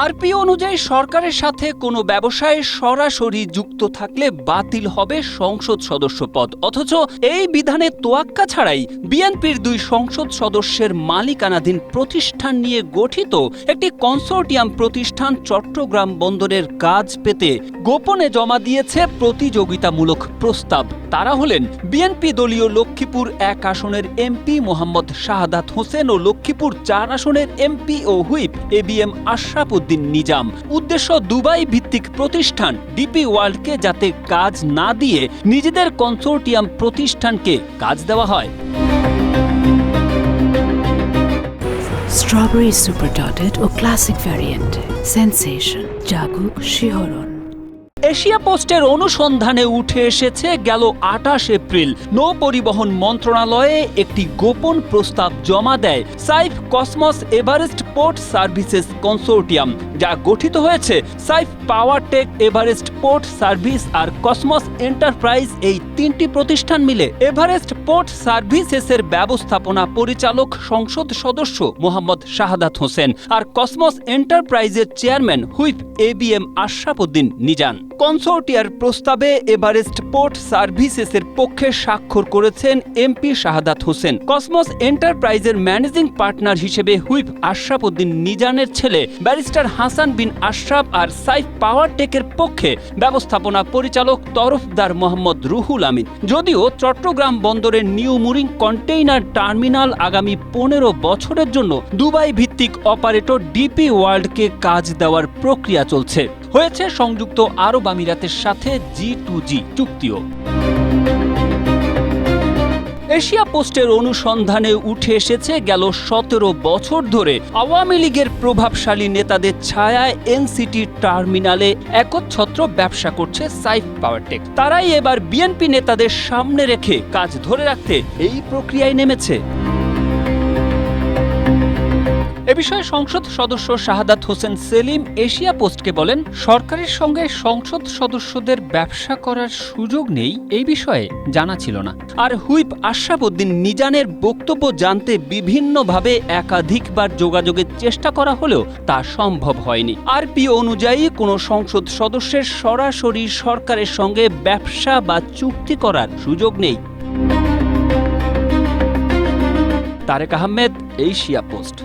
RPO অনুযায়ী সরকারের সাথে কোনো ব্যবসায় সরাসরি যুক্ত থাকলে বাতিল হবে সংসদ সদস্য পদ। অথচ এই বিধানে তোয়াক্কা ছাড়াই বিএনপির দুই সংসদ সদস্যের মালিকানাধীন প্রতিষ্ঠান নিয়ে গঠিত একটি কনসোর্টিয়াম প্রতিষ্ঠান চট্টগ্রাম বন্দরের কাজ পেতে গোপনে জমা দিয়েছে প্রতিযোগিতামূলক প্রস্তাব। তারা হলেন বিএনপি দলীয় লক্ষ্মীপুর 1 আসনের এমপি মোহাম্মদ শাহাদাত হোসেন ও লক্ষ্মীপুর 4 আসনের এমপি ও হুইপ এবিএম আশরাফ উদ্দিন নিজাম। উদ্দেশ্য দুবাই ভিত্তিক প্রতিষ্ঠান ডিপি ওয়ার্ল্ডকে যাতে কাজ না দিয়ে নিজেদের কনসোর্টিয়াম প্রতিষ্ঠানকে কাজ দেওয়া হয়। স্ট্রবেরি সুপার ডটেড ও ক্লাসিক ভ্যারিয়েন্টে সেন্সেশন জাগুক শিহরণ। এশিয়া পোস্টের অনুসন্ধানে উঠে এসেছে গেল 28 এপ্রিল নৌ পরিবহন মন্ত্রণালয়ে একটি গোপন প্রস্তাব জমা দেয় Saif cosmos Everest port services consortium, যা গঠিত হয়েছে সাইফ পাওয়ার টেক, এভারেস্ট পোর্ট সার্ভিস আর কসমস এন্টারপ্রাইজ এই তিনটি প্রতিষ্ঠান মিলে। এভারেস্ট পোর্ট সার্ভিসেসের ব্যবস্থাপনা পরিচালক সংসদ সদস্য মোহাম্মদ শাহাদাত হোসেন আর কসমস এন্টারপ্রাইজের chairman whip ABM Ashraf Uddin Nizan. কনসোর্টিয়ার প্রস্তাবে এভারেস্ট পোর্ট সার্ভিসেসের পক্ষে স্বাক্ষর করেছেন এমপি শাহাদাত হোসেন। কসমস এন্টারপ্রাইজের ম্যানেজিং পার্টনার হিসেবে হুইপ আশরাফ উদ্দিন নিজানের ছেলে ব্যারিস্টার হাসান বিন আশরাফ আর সাইফ পাওয়ার টেকের পক্ষে ব্যবস্থাপনা পরিচালক তরফদার মোহাম্মদ রুহুল আমিন। যদিও চট্টগ্রাম বন্দরের নিউ মুরিং কন্টেইনার টার্মিনাল আগামী 15 বছরের জন্য দুবাই ভিত্তিক অপারেটর ডিপি ওয়ার্ল্ডকে কাজ দেওয়ার প্রক্রিয়া চলছে। হয়েছে সংযুক্ত আরব আমিরাতের সাথে G2G চুক্তিও। এশিয়া পোস্টের অনুসন্ধানে উঠে এসেছে গেল 17 বছর ধরে আওয়ামী লীগের প্রভাবশালী নেতাদের ছায়ায় এনসিটি টার্মিনালে একচ্ছত্র ব্যবসা করছে সাইফ পাওয়ারটেক। তারাই এবার বিএনপি নেতাদের সামনে রেখে কাজ ধরে রাখতে এই প্রক্রিয়ায় নেমেছে। এ বিষয়ে সংসদ সদস্য শাহাদাত হোসেন সেলিম এশিয়া পোস্টকে বলেন, সরকারের সঙ্গে সংসদ সদস্যদের ব্যবসা করার সুযোগ নেই এই বিষয়ে জানা ছিল না। আর হুইপ আশরাফ উদ্দিন নিজানের বক্তব্য জানতে বিভিন্নভাবে একাধিকবার যোগাযোগের চেষ্টা করা হলেও তা সম্ভব হয়নি। আরপিও অনুযায়ী কোনো সংসদ সদস্যের সরাসরি সরকারের সঙ্গে ব্যবসা বা চুক্তি করার সুযোগ নেই। Tarek Ahmed, Asia post.